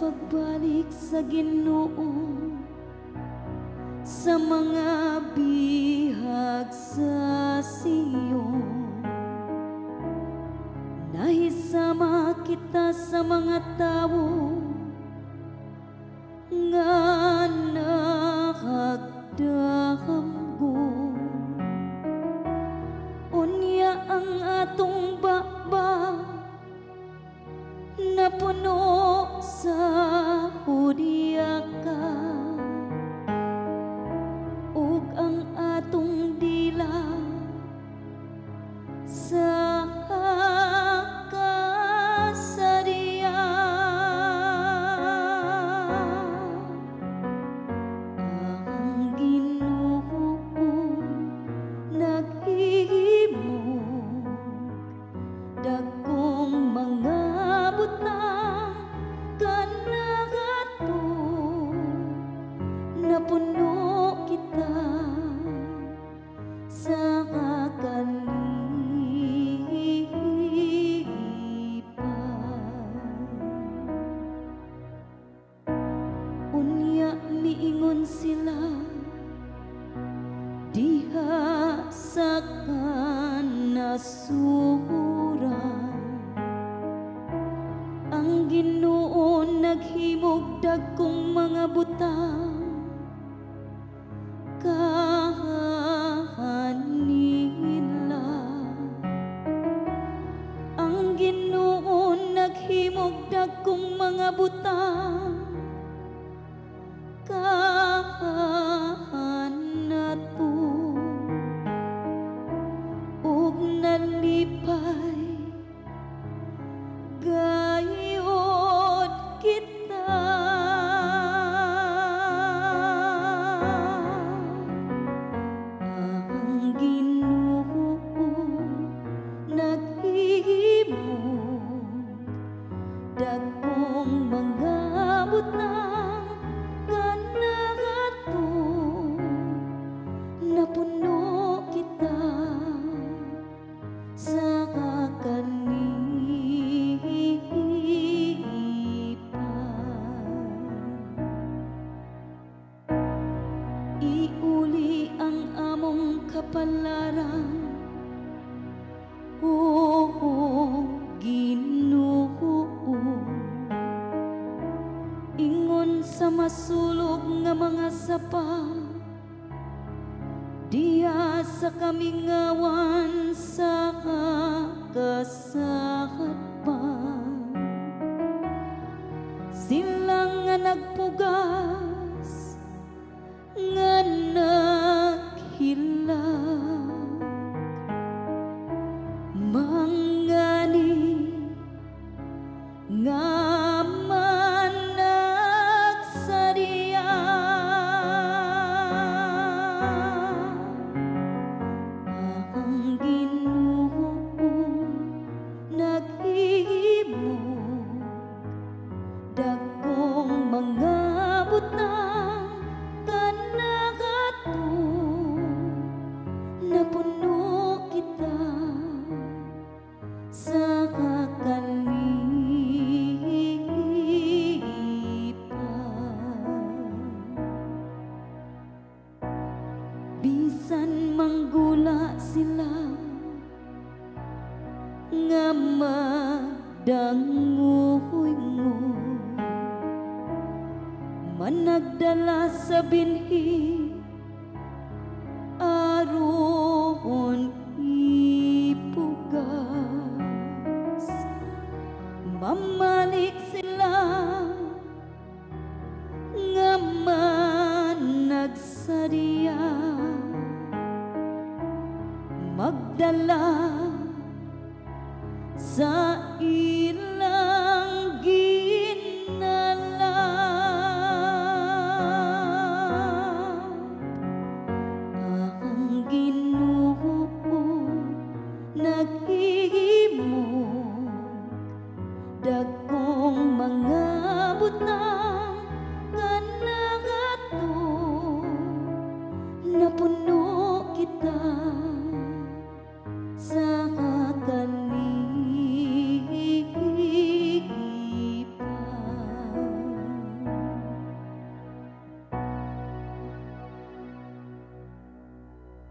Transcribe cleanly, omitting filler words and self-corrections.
pagbalik sa Ginoo, sa mga bihag sa Siyon. Nahisama kita sa mga tawo nga nakagdamgo. Unya ang atong baba napuno sa hudyaka, ug ang atong dila sa kasariya. Ang Ginoo naghimog dagkong mga butang kanagadto, napuno kita sa unya miingon sila diha sa kanasuran. Ang Ginoo naghimog dagkong mga butang kahanila. Ang Ginoo naghimog dagkong mga butang kahanato, ug nalipay gayud kita. Ang Ginoo naghimog dagkong mga butang kanagadto, napuno kita sa iuli ang among kapalaran, o Ginoo. Ingon sa masulog nga mga sapa, diya sa kamingawan sa kasahatpan. Sila nga nagpugas nga naghilag, mangani nga managsariya. Ang Ginoo naghimog dagkong mga butang kanagadto, napuno kita sa bisan manggula sila nga madanguhoy-ngoy, managdala sa binhi